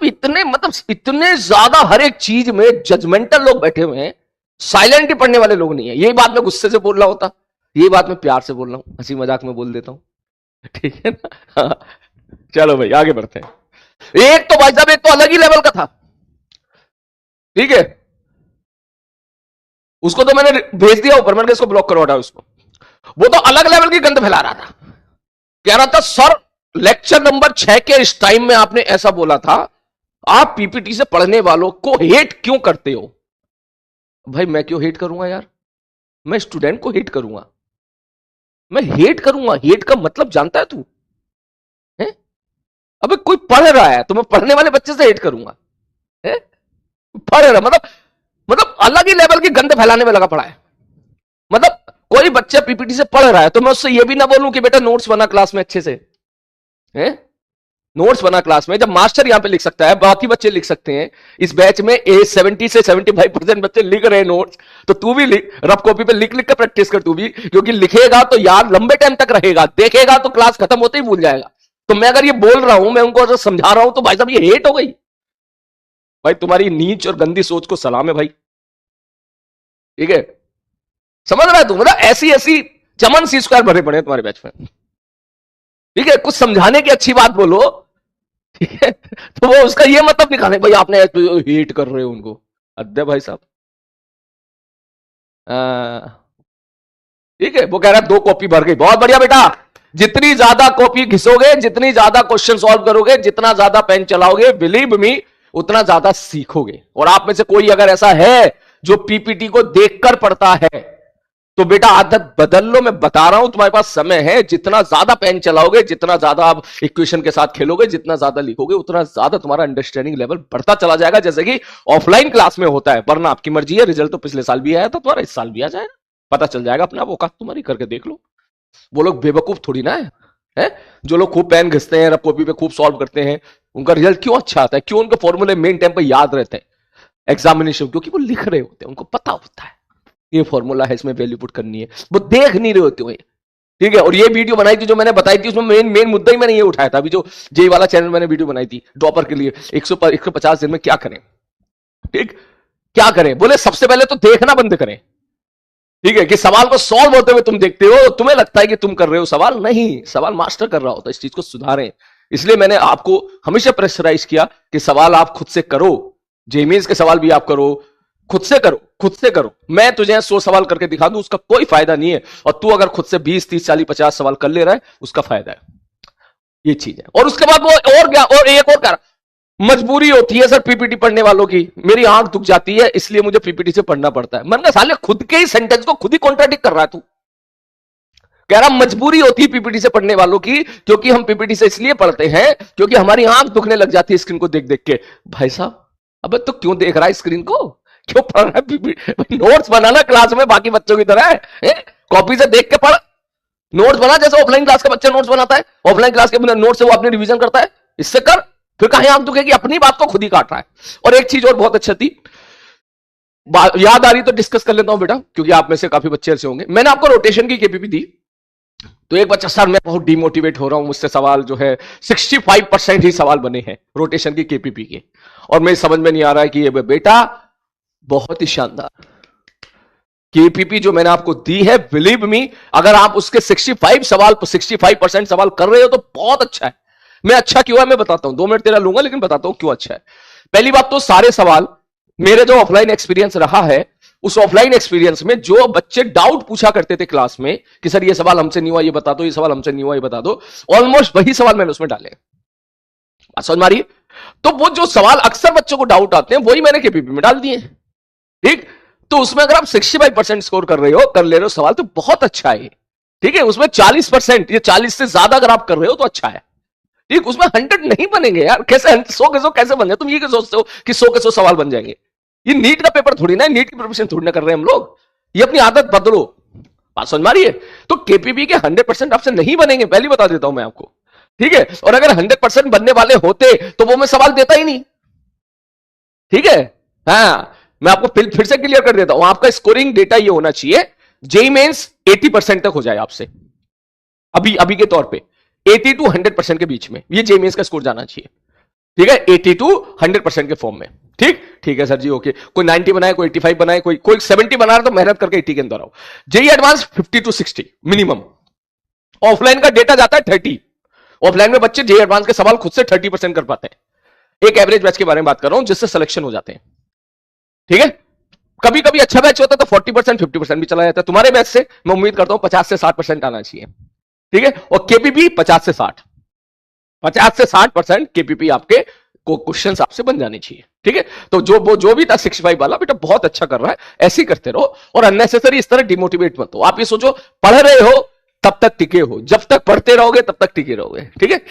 इतने मतलब इतने ज्यादा हर एक चीज में जजमेंटल लोग बैठे हुए हैं, साइलेंट ही पढ़ने वाले लोग नहीं है। यही बात मैं गुस्से से बोल रहा होता, यही बात मैं प्यार से बोल रहा हूं, हंसी मजाक में बोल देता हूं, ठीक है ना। हाँ, चलो भाई आगे बढ़ते हैं। एक तो भाई साहब एक तो अलग ही लेवल का था, ठीक है, उसको तो मैंने भेज दिया ऊपर, मैंने इसको ब्लॉक करवा हटाया उसको। वो तो अलग लेवल की गंद फैला रहा था, कह रहा था सर लेक्चर नंबर 6 के इस टाइम में आपने ऐसा बोला था, आप पीपीटी से पढ़ने वालों को हेट क्यों करते हो। भाई मैं क्यों हेट करूंगा यार, मैं स्टूडेंट को हेट करूंगा, मैं हेट करूंगा, हेट का मतलब जानता है तू है? अबे कोई पढ़ रहा है तो मैं पढ़ने वाले बच्चे से हेट करूंगा है? पढ़ रहा मतलब अलग ही लेवल की गंद फैलाने में लगा पड़ा है। मतलब कोई बच्चा पीपीटी से पढ़ रहा है तो मैं उससे यह भी ना बोलूं कि बेटा नोट्स बना क्लास में अच्छे से है, नोट्स बना क्लास में, जब मास्टर यहां पे लिख सकता है, बाकी बच्चे लिख सकते हैं। इस बैच में 70 से 75% बच्चे लिख रहे हैं नोट्स, तो तू भी लिख, रफ कॉपी पे लिख लिख कर प्रैक्टिस कर तू भी, क्योंकि लिखेगा तो याद लंबे टाइम तक रहेगा, देखेगा तो क्लास खत्म होते ही भूल जाएगा। तो मैं अगर ये बोल रहा हूं, मैं उनको अगर समझा रहा हूं, तो भाई साहब ये हेट हो गई। भाई तुम्हारी नीच और गंदी सोच को सलाम है भाई, ठीक है, समझ रहा है तू, मतलब ऐसी ऐसी चमन सी स्क्वायर भरे पड़े तुम्हारे बैच में, ठीक है, कुछ समझाने की अच्छी बात बोलो, ठीक है, तो वो उसका ये मतलब दिखाने भाई आपने हेट कर रहे हो उनको, अद्य भाई साहब, ठीक है। वो कह रहा है 2 कॉपी भर गई, बहुत बढ़िया बेटा, जितनी ज्यादा कॉपी घिसोगे, जितनी ज्यादा क्वेश्चन सॉल्व करोगे, जितना ज्यादा पेन चलाओगे, बिलीव मी उतना ज्यादा सीखोगे। और आप में से कोई अगर ऐसा है जो पीपीटी को देखकर पढ़ता है, तो बेटा आदत बदल लो, मैं बता रहा हूं, तुम्हारे पास समय है, जितना ज्यादा पेन चलाओगे, जितना ज्यादा आप इक्वेशन के साथ खेलोगे, जितना ज्यादा लिखोगे, उतना ज्यादा तुम्हारा अंडरस्टैंडिंग लेवल बढ़ता चला जाएगा, जैसे कि ऑफलाइन क्लास में होता है। वरना आपकी मर्जी है, रिजल्ट तो पिछले साल भी आया था तुम्हारा, इस साल भी आ जाएगा, पता चल जाएगा अपना औकात तुम्हारी, करके देख लो। वो लोग बेवकूफ थोड़ी ना है? जो लोग खूब पेन घिसते हैं, रफ कॉपी पे खूब सॉल्व करते हैं, उनका रिजल्ट क्यों अच्छा आता है, क्यों उनके फॉर्मूले मेन टाइम पर याद रहते हैं एग्जामिनेशन, क्योंकि वो लिख रहे होते हैं, उनको पता होता है ये फॉर्मूला है, इसमें वैल्यू पुट करनी है, वो देख नहीं रहे होते हैं, ठीक है। और ये वीडियो बनाई थी जो मैंने बताई थी, उसमें मेन मुद्दा ही मैंने ये उठाया था, अभी जो जेई वाला चैनल मैंने वीडियो बनाई थी ड्रॉपर के लिए, 150 दिन में क्या करें, ठीक, क्या करें, बोले सबसे पहले तो देखना बंद करें, ठीक है, कि सवाल को सॉल्व होते हुए तुम देखते हो, तुम्हें लगता है कि तुम कर रहे हो सवाल, नहीं, सवाल मास्टर कर रहा होता है, इस चीज को सुधारें। इसलिए मैंने आपको हमेशा प्रेशराइज किया कि सवाल आप खुद से करो, जेईई मेंस के सवाल भी आप करो, खुद से करो, खुद से करो। मैं तुझे 100 सवाल करके दिखा दूं, उसका कोई फायदा नहीं है, और तू अगर खुद से 20, 30, 40, 50 सवाल कर ले रहा है, उसका फायदा है, ये चीज है। और उसके बाद वो और क्या, और एक और कर, मजबूरी होती है सर पीपीटी पढ़ने वालों की, मेरी आंख दुख जाती है इसलिए मुझे पीपीटी से पढ़ना पड़ता है। मैंने साले खुद के ही सेंटेंस को खुद ही कॉन्ट्राडिक्ट कर रहा है तू, कह रहा मजबूरी होती है पीपीटी से पढ़ने वालों की, क्योंकि हम पीपीटी से इसलिए पढ़ते हैं क्योंकि हमारी आंख दुखने लग जाती है स्क्रीन को देख देख के। भाई साहब अबे तो क्यों देख रहा है स्क्रीन को, क्यों पढ़ रहा है पीपीटी, नोट्स बनाना क्लास में बाकी बच्चों की तरह है? कॉपी से देख के पढ़, नोट्स बना जैसे ऑफलाइन क्लास का बच्चा नोट्स बनाता है, ऑफलाइन क्लास के नोट्स से वो अपनी रिवीजन करता है, इससे कर, फिर कहीं आंख दुखेगी, अपनी बात को खुद ही काट रहा है। और एक चीज और बहुत अच्छी थी, याद आ रही तो डिस्कस कर लेता हूं बेटा, क्योंकि आप में से काफी बच्चे ऐसे होंगे। मैंने आपको रोटेशन की केपीपी दी, तो एक बच्चा सर मैं बहुत डिमोटिवेट हो रहा हूं, मुझसे सवाल जो है 65% ही सवाल बने हैं रोटेशन की केपीपी के, और मेरी समझ में नहीं आ रहा है कि ये बेटा बहुत ही शानदार केपीपी जो मैंने आपको दी है, बिलीव मी अगर आप उसके 65% सवाल कर रहे हो तो बहुत अच्छा है। मैं अच्छा क्यों है मैं बताता हूं, 2 मिनट तेरा लूंगा लेकिन बताता हूं क्यों अच्छा है। पहली बात तो सारे सवाल मेरे जो ऑफलाइन एक्सपीरियंस रहा है, उस ऑफलाइन एक्सपीरियंस में जो बच्चे डाउट पूछा करते थे क्लास में कि सर ये सवाल हमसे नहीं हुआ ये बता दो, ये सवाल हमसे नहीं हुआ ये बता दो, ऑलमोस्ट वही सवाल मैंने उसमें डाले, समझ मारिए। तो वो जो सवाल अक्सर बच्चों को डाउट आते हैं वही मैंने केपीपी में डाल दिए, ठीक। तो उसमें अगर आप 65% स्कोर कर रहे हो, कर ले रहे हो सवाल, तो बहुत अच्छा है, ठीक है। उसमें 40%, ये 40 से ज्यादा अगर आप कर रहे हो तो अच्छा है, ठीक। उसमें 100 नहीं बनेंगे यार, कैसे 100 के 100 कैसे बन जाए, तुम ये सोचते हो कि 100 के 100 सवाल बन जाएंगे, ये नीट का पेपर थोड़ी ना, नीट की प्रिपरेशन थोड़ी ना कर रहे हैं हम लोग, ये अपनी आदत बदलो, बात समझ मारिए। तो केपीपी के 100% आपसे नहीं बनेंगे, पहले बता देता हूं मैं आपको, ठीक है। और अगर 100% बनने वाले होते तो वो मैं सवाल देता ही नहीं, ठीक है। हाँ, मैं आपको फिर से क्लियर कर देता हूं, आपका स्कोरिंग डेटा ये होना चाहिए जेईई मेंस 80% तक हो जाए आपसे, अभी के तौर पे 80 to 100% के बीच में ये जेईई मेंस का स्कोर जाना चाहिए, ठीक है, 80 टू 100% के फॉर्म में। ठीक ठीक है सर जी, ओके। कोई 90 बनाए, कोई 85 बनाए, कोई 70 बना रहा, तो मेहनत करके 80 के अंदर आओ। JEE advance 50 to 60 minimum. Offline का डेटा जाता है 30। ऑफलाइन में बच्चे जेई एडवांस के सवाल खुद से 30% कर पाते हैं। एक एवरेज बैच के बारे में बात कर रहा हूं जिससे सिलेक्शन हो जाते हैं। ठीक है, कभी कभी अच्छा बैच होता है तो 40% 50% भी चला जाता है। तुम्हारे बैच से मैं उम्मीद करता हूं 50 से 60% आना चाहिए। ठीक है, और केपीपी 50 से 60% केपीपी आपके क्वेश्चन आपसे बन जाने चाहिए। ठीक है, तो जो भी था 65 वाला बेटा बहुत अच्छा कर रहा है, ऐसे ही करते रहो और अननेसेसरी इस तरह डिमोटिवेट मत हो। आप ये सोचो पढ़ रहे हो तब तक टिके हो, जब तक पढ़ते रहोगे तब तक टिके रहोगे। ठीक है।